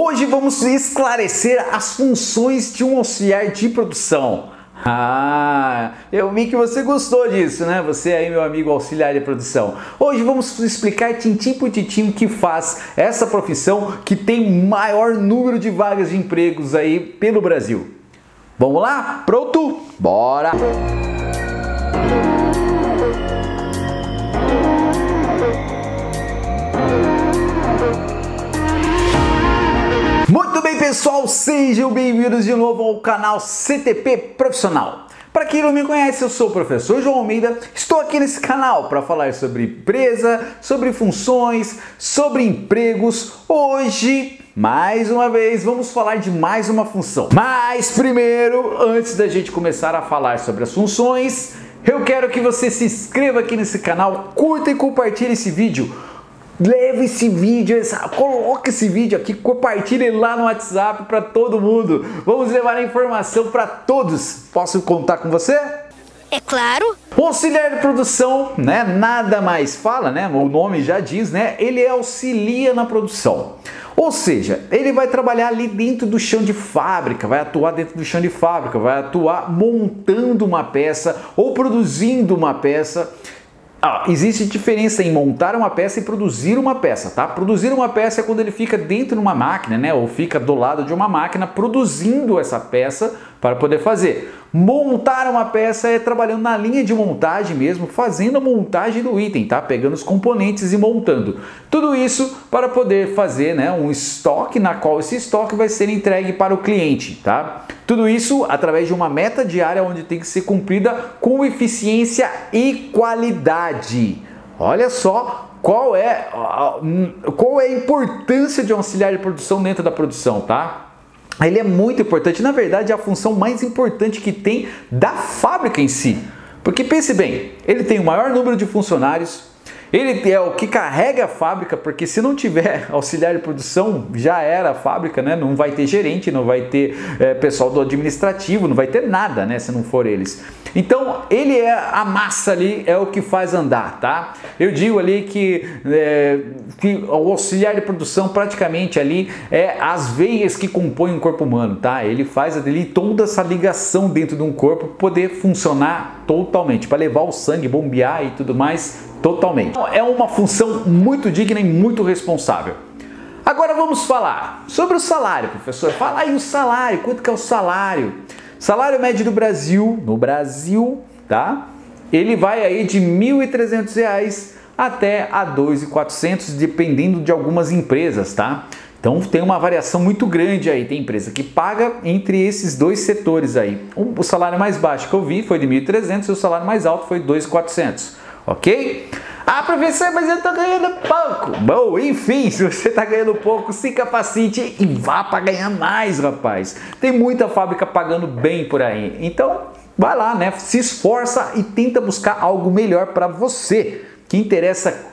Hoje vamos esclarecer as funções de um auxiliar de produção. Eu vi que você gostou disso, né? Você aí, meu amigo auxiliar de produção. Hoje vamos explicar tintim por tintim o que faz essa profissão que tem maior número de vagas de empregos aí pelo Brasil. Vamos lá? Pronto? Bora! Muito bem, pessoal, sejam bem-vindos de novo ao canal CTP Profissional. Para quem não me conhece, eu sou o professor João Almeida, estou aqui nesse canal para falar sobre empresa, sobre funções, sobre empregos. Hoje, mais uma vez, vamos falar de mais uma função. Mas primeiro, antes da gente começar a falar sobre as funções, eu quero que você se inscreva aqui nesse canal, curta e compartilhe esse vídeo. Leve esse vídeo, coloque esse vídeo aqui, compartilhe lá no WhatsApp para todo mundo. Vamos levar a informação para todos. Posso contar com você? É claro. O auxiliar de produção, né, nada mais fala, né, o nome já diz, né, ele auxilia na produção. Ou seja, ele vai trabalhar ali dentro do chão de fábrica, vai atuar dentro do chão de fábrica, vai atuar montando uma peça ou produzindo uma peça. Existe diferença em montar uma peça e produzir uma peça, tá? Produzir uma peça é quando ele fica dentro de uma máquina, né? Ou fica do lado de uma máquina produzindo essa peça para poder fazer. Montar uma peça é trabalhando na linha de montagem mesmo, fazendo a montagem do item, tá? Pegando os componentes e montando. Tudo isso para poder fazer, né, um estoque na qual esse estoque vai ser entregue para o cliente, tá? Tudo isso através de uma meta diária onde tem que ser cumprida com eficiência e qualidade. Olha só qual é a importância de um auxiliar de produção dentro da produção, tá? Ele é muito importante, na verdade é a função mais importante que tem da fábrica em si. Porque pense bem, ele tem o maior número de funcionários, ele é o que carrega a fábrica, porque se não tiver auxiliar de produção, já era a fábrica, né? Não vai ter gerente, não vai ter pessoal do administrativo, não vai ter nada, né? Se não for eles. Então, ele é a massa ali, é o que faz andar, tá? Eu digo ali que o auxiliar de produção praticamente ali é as veias que compõem o corpo humano, tá? Ele faz ali toda essa ligação dentro de um corpo para poder funcionar totalmente, para levar o sangue, bombear e tudo mais totalmente. Então, é uma função muito digna e muito responsável. Agora vamos falar sobre o salário, professor. Fala aí o salário, quanto que é o salário? Salário médio do Brasil, no Brasil, tá? Ele vai aí de R$ 1.300 até a R$ 2.400, dependendo de algumas empresas, tá? Então tem uma variação muito grande aí, tem empresa que paga entre esses dois setores aí. O salário mais baixo que eu vi foi de R$ 1.300 e o salário mais alto foi de R$ 2.400, ok? Professor, mas eu tô ganhando pouco. Bom, enfim, se você tá ganhando pouco, se capacite e vá para ganhar mais, rapaz. Tem muita fábrica pagando bem por aí. Então, vai lá, né? Se esforça e tenta buscar algo melhor para você.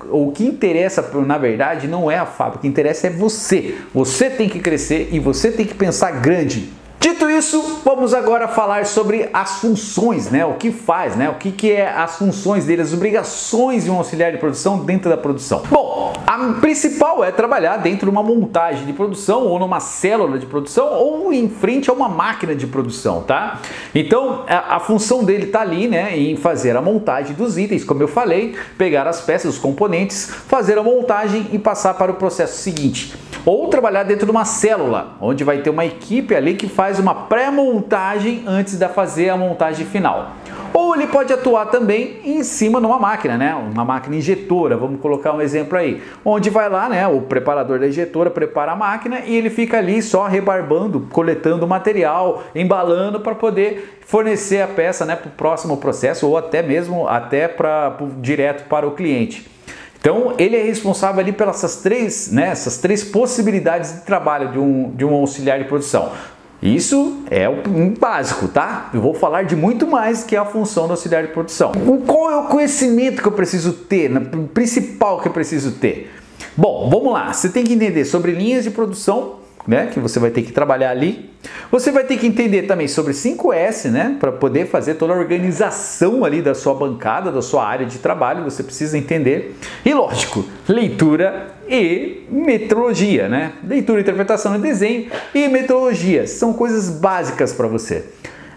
O que interessa, na verdade, não é a fábrica, o que interessa é você. Você tem que crescer e você tem que pensar grande. Dito isso, vamos agora falar sobre as funções, né? O que faz, né? O que é as funções dele, as obrigações de um auxiliar de produção dentro da produção. Bom, a principal é trabalhar dentro de uma montagem de produção ou numa célula de produção ou em frente a uma máquina de produção, tá? Então, a função dele tá ali, né? Em fazer a montagem dos itens, como eu falei, pegar as peças, os componentes, fazer a montagem e passar para o processo seguinte. Ou trabalhar dentro de uma célula, onde vai ter uma equipe ali que faz uma pré-montagem antes de fazer a montagem final. Ou ele pode atuar também em cima de uma máquina, né? Uma máquina injetora, vamos colocar um exemplo aí. Onde vai lá, né? O preparador da injetora prepara a máquina e ele fica ali só rebarbando, coletando o material, embalando para poder fornecer a peça, né, para o próximo processo ou até mesmo direto para o cliente. Então, ele é responsável ali pelas essas três possibilidades de trabalho de um auxiliar de produção. Isso é o básico, tá? Eu vou falar de muito mais que a função do auxiliar de produção. Qual é o conhecimento que eu preciso ter, o principal que eu preciso ter? Bom, vamos lá. Você tem que entender sobre linhas de produção, né, que você vai ter que trabalhar ali. Você vai ter que entender também sobre 5S, né, para poder fazer toda a organização ali da sua bancada, da sua área de trabalho, você precisa entender. E lógico, leitura e metrologia, né? Leitura, interpretação e desenho e metrologia são coisas básicas para você.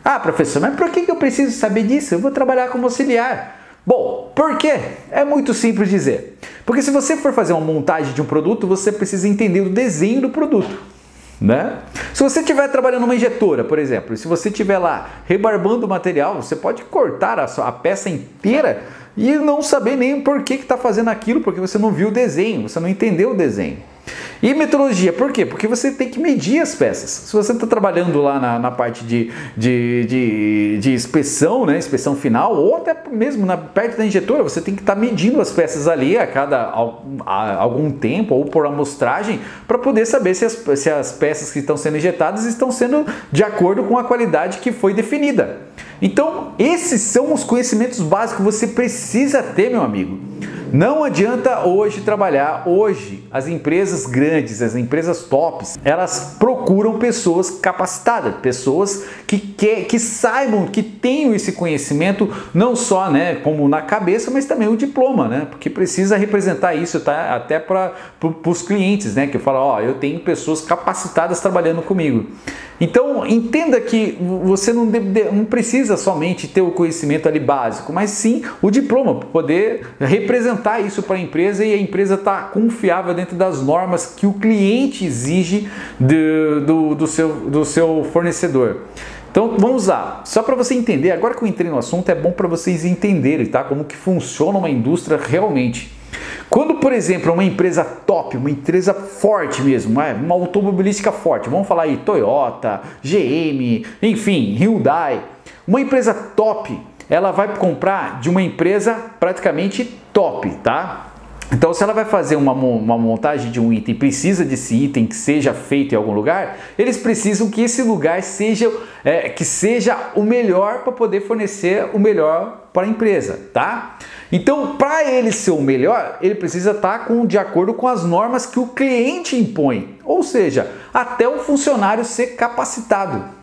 Ah, professor, mas por que eu preciso saber disso? Eu vou trabalhar como auxiliar. Bom, por quê? É muito simples dizer. Porque se você for fazer uma montagem de um produto, você precisa entender o desenho do produto, né? Se você estiver trabalhando numa injetora, por exemplo, e se você estiver lá rebarbando o material, você pode cortar a peça inteira e não saber nem por que está fazendo aquilo, porque você não viu o desenho, você não entendeu o desenho. E metrologia, por quê? Porque você tem que medir as peças. Se você está trabalhando lá na parte de inspeção, né, inspeção final, ou até mesmo perto da injetora, você tem que estar medindo as peças ali a algum tempo ou por amostragem para poder saber se as peças que estão sendo injetadas estão sendo de acordo com a qualidade que foi definida. Então, esses são os conhecimentos básicos que você precisa ter, meu amigo. Não adianta hoje as empresas grandes, as empresas tops, elas procuram pessoas capacitadas, pessoas que saibam, que tenham esse conhecimento, não só, né, como na cabeça, mas também o diploma, né, porque precisa representar isso, tá, até para os clientes, né, que falam, ó, eu tenho pessoas capacitadas trabalhando comigo. Então, entenda que você não precisa somente ter o conhecimento ali básico, mas sim o diploma, para poder representar isso para a empresa e a empresa está confiável dentro das normas que o cliente exige do seu fornecedor. Então, vamos lá. Só para você entender, agora que eu entrei no assunto, é bom para vocês entenderem, tá, como que funciona uma indústria realmente. Quando, por exemplo, uma empresa top, uma empresa forte mesmo, uma automobilística forte, vamos falar aí Toyota, GM, enfim, Hyundai, uma empresa top, ela vai comprar de uma empresa praticamente top, tá? Então, se ela vai fazer uma montagem de um item, precisa desse item que seja feito em algum lugar, eles precisam que esse lugar seja o melhor para poder fornecer o melhor para a empresa, tá? Então, para ele ser o melhor, ele precisa estar de acordo com as normas que o cliente impõe, ou seja, até o funcionário ser capacitado.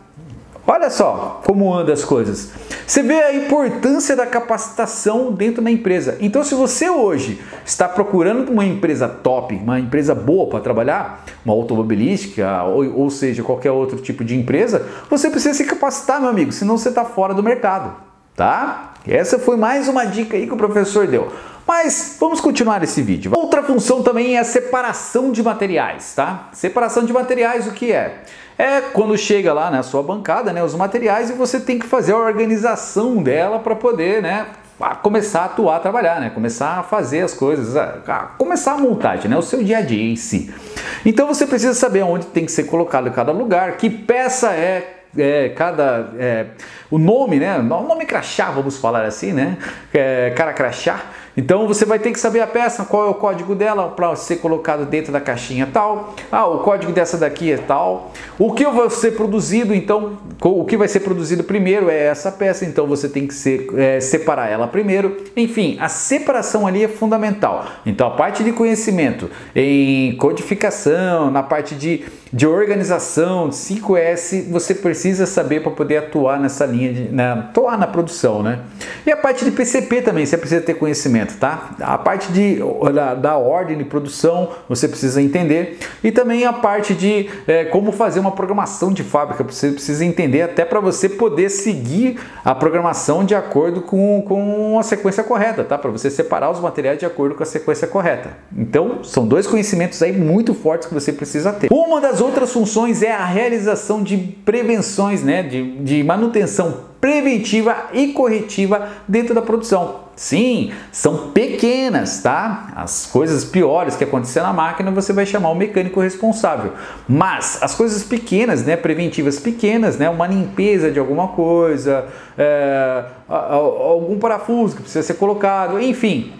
Olha só como anda as coisas. Você vê a importância da capacitação dentro da empresa. Então, se você hoje está procurando uma empresa top, uma empresa boa para trabalhar, uma automobilística, ou seja, qualquer outro tipo de empresa, você precisa se capacitar, meu amigo, senão você está fora do mercado, tá? Essa foi mais uma dica aí que o professor deu. Mas vamos continuar esse vídeo. Outra função também é a separação de materiais, tá? Separação de materiais, o que é? É quando chega lá na sua bancada, né, os materiais, e você tem que fazer a organização dela para poder, né, começar a atuar, a trabalhar, né, começar a fazer as coisas, começar a montagem, né, o seu dia a dia em si. Então você precisa saber onde tem que ser colocado em cada lugar, que peça o nome, né? O nome crachá, vamos falar assim, né? Cara crachá. Então você vai ter que saber a peça, qual é o código dela para ser colocado dentro da caixinha tal. Ah, o código dessa daqui é tal. O que vai ser produzido, então, o que vai ser produzido primeiro é essa peça, então você tem que separar ela primeiro. Enfim, a separação ali é fundamental. Então a parte de conhecimento em codificação, na parte de organização, de 5S, você precisa saber para poder atuar nessa linha, atuar na produção, né? E a parte de PCP também, você precisa ter conhecimento, tá? A parte da ordem de produção, você precisa entender. E também a parte de como fazer uma programação de fábrica, você precisa entender até para você poder seguir a programação de acordo com a sequência correta, tá? Para você separar os materiais de acordo com a sequência correta. Então, são dois conhecimentos aí muito fortes que você precisa ter. Uma das outras funções é a realização de prevenções, né, de manutenção preventiva e corretiva dentro da produção. Sim, são pequenas, tá? As coisas piores que acontecer na máquina, você vai chamar o mecânico responsável. Mas as coisas pequenas, né, preventivas pequenas, né, uma limpeza de alguma coisa, algum parafuso que precisa ser colocado, enfim,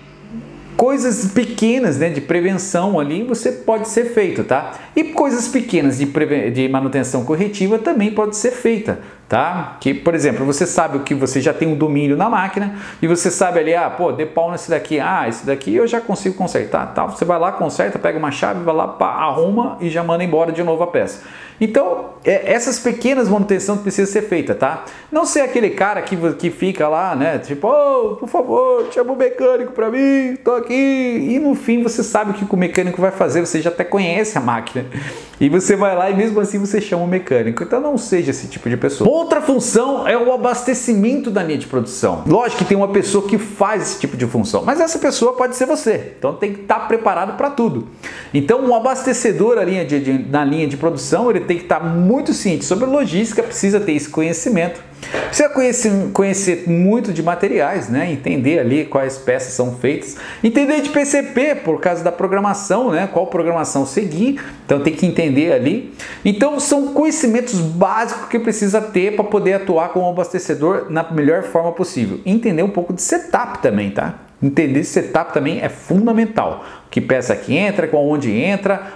coisas pequenas, né, de prevenção ali, você pode ser feito, tá? E coisas pequenas de manutenção corretiva também pode ser feita, tá? Que, por exemplo, você sabe o que você já tem um domínio na máquina e você sabe ali, dê pau nesse daqui, esse daqui eu já consigo consertar, tá? Você vai lá, conserta, pega uma chave, vai lá, arruma e já manda embora de novo a peça. Então, essas pequenas manutenções precisam ser feitas, tá? Não ser aquele cara que fica lá, né? Tipo, por favor, chama o mecânico pra mim, tô aqui, e no fim você sabe o que o mecânico vai fazer, você já até conhece a máquina, e você vai lá e mesmo assim você chama o mecânico. Então não seja esse tipo de pessoa. Outra função é o abastecimento da linha de produção. Lógico que tem uma pessoa que faz esse tipo de função, mas essa pessoa pode ser você, então tem que estar preparado para tudo. Então um abastecedor na linha de produção, ele tem que estar muito ciente sobre logística, precisa ter esse conhecimento. Precisa conhecer muito de materiais, né? Entender ali quais peças são feitas, entender de PCP por causa da programação, né? Qual programação seguir, então tem que entender ali. Então são conhecimentos básicos que precisa ter para poder atuar como abastecedor na melhor forma possível. Entender um pouco de setup também, tá? Entender setup também é fundamental. Que peça que entra,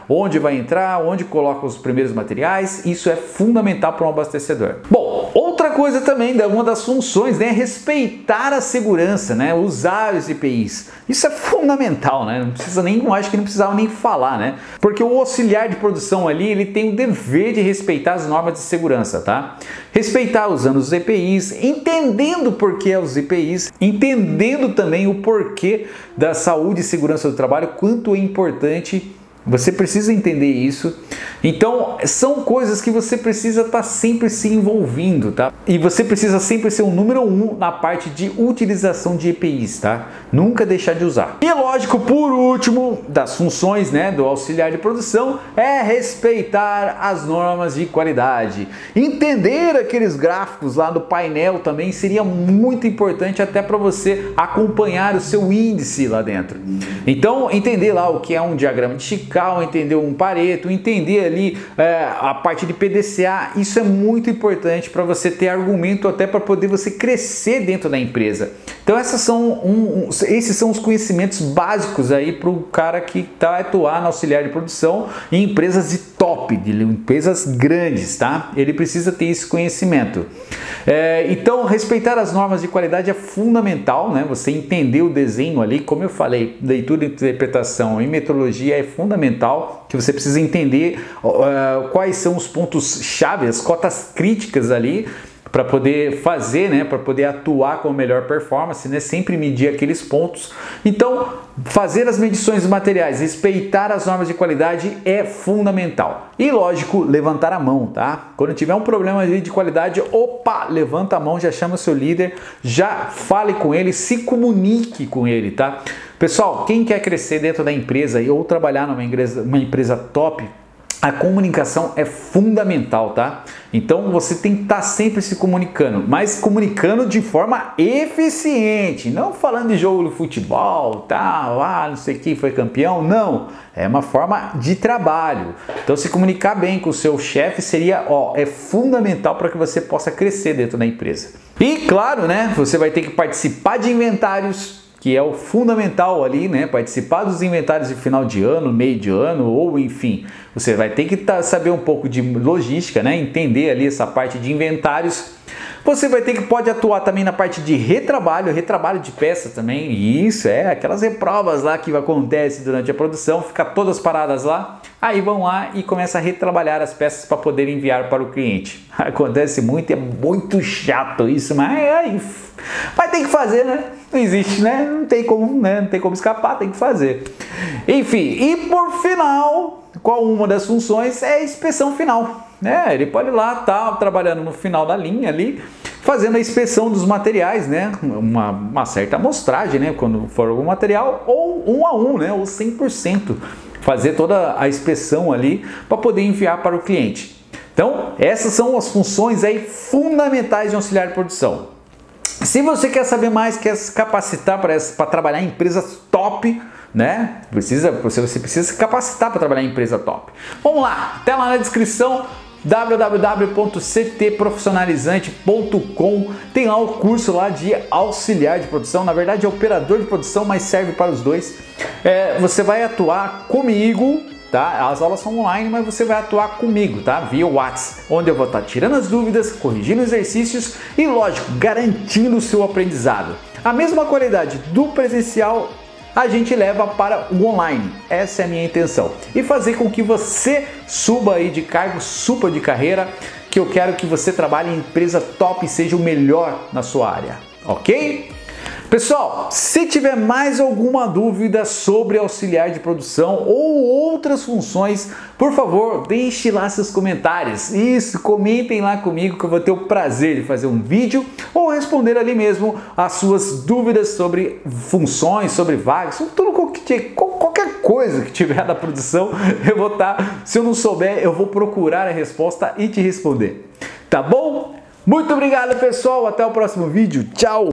onde vai entrar, onde coloca os primeiros materiais, isso é fundamental para um abastecedor. Bom, outra coisa também, uma das funções, né, é respeitar a segurança, né, usar os EPIs. Isso é fundamental, né? Não precisa nem, acho que não precisava nem falar, né? Porque o auxiliar de produção ali, ele tem o dever de respeitar as normas de segurança, tá? Respeitar usando os EPIs, entendendo por que os EPIs, entendendo também o porquê da saúde e segurança do trabalho, quanto é importante, você precisa entender isso. Então são coisas que você precisa estar sempre se envolvendo, tá? E você precisa sempre ser o número 1 na parte de utilização de EPIs, tá? Nunca deixar de usar. E lógico, por último, das funções, né, do auxiliar de produção, é respeitar as normas de qualidade. Entender aqueles gráficos lá do painel também seria muito importante, até para você acompanhar o seu índice lá dentro. Então entender lá o que é um diagrama de Chicago, entender um Pareto, entender ali a parte de PDCA, isso é muito importante para você ter argumento até para poder você crescer dentro da empresa. Então esses são os conhecimentos básicos aí para o cara que está atuar no auxiliar de produção em empresas de top, de empresas grandes, tá? Ele precisa ter esse conhecimento. Então respeitar as normas de qualidade é fundamental, né? Você entender o desenho ali, como eu falei, leitura, interpretação e metrologia é fundamental, que você precisa entender quais são os pontos-chave, as cotas críticas ali, para poder fazer, né, para poder atuar com a melhor performance, né, sempre medir aqueles pontos. Então, fazer as medições dos materiais, respeitar as normas de qualidade é fundamental. E lógico, levantar a mão, tá? Quando tiver um problema de qualidade, opa, levanta a mão, já chama o seu líder, já fale com ele, se comunique com ele, tá? Pessoal, quem quer crescer dentro da empresa ou trabalhar numa empresa top, a comunicação é fundamental, tá? Então você tem que estar sempre se comunicando, mas comunicando de forma eficiente, não falando de jogo de futebol, não sei quem foi campeão, não. É uma forma de trabalho. Então se comunicar bem com o seu chefe seria, é fundamental para que você possa crescer dentro da empresa. E claro, né, você vai ter que participar de inventários, que é o fundamental ali, né? Participar dos inventários de final de ano, meio de ano, ou enfim, você vai ter que saber um pouco de logística, né? Entender ali essa parte de inventários. Você vai ter que pode atuar também na parte de retrabalho de peça também. E isso aquelas reprovas lá que acontecem durante a produção, fica todas paradas lá. Aí vão lá e começam a retrabalhar as peças para poder enviar para o cliente. Acontece muito, é muito chato isso, mas tem que fazer, né? Não existe, né? Não tem como escapar, tem que fazer. Enfim, e por final, qual uma das funções é a inspeção final, né? Ele pode ir lá, trabalhando no final da linha ali, fazendo a inspeção dos materiais, né? Uma certa amostragem, né? Quando for algum material, ou 1 a 1, né? Ou 100%. Fazer toda a inspeção ali para poder enviar para o cliente. Então, essas são as funções aí fundamentais de auxiliar de produção. Se você quer saber mais, quer se capacitar para trabalhar em empresas top, né? Você precisa se capacitar para trabalhar em empresa top. Vamos lá, até lá na descrição, www.ctprofissionalizante.com, tem lá o curso lá de auxiliar de produção, na verdade é operador de produção, mas serve para os dois. Você vai atuar comigo, tá? As aulas são online, mas você vai atuar comigo, tá? Via WhatsApp, onde eu vou estar tirando as dúvidas, corrigindo exercícios e, lógico, garantindo o seu aprendizado. A mesma qualidade do presencial a gente leva para o online. Essa é a minha intenção. E fazer com que você suba aí de cargo, suba de carreira, que eu quero que você trabalhe em empresa top e seja o melhor na sua área, ok? Pessoal, se tiver mais alguma dúvida sobre auxiliar de produção ou outras funções, por favor, deixe lá seus comentários. Isso, comentem lá comigo que eu vou ter o prazer de fazer um vídeo ou responder ali mesmo as suas dúvidas sobre funções, sobre vagas, sobre tudo, qualquer coisa que tiver da produção, eu vou estar, se eu não souber, eu vou procurar a resposta e te responder. Tá bom? Muito obrigado, pessoal. Até o próximo vídeo. Tchau!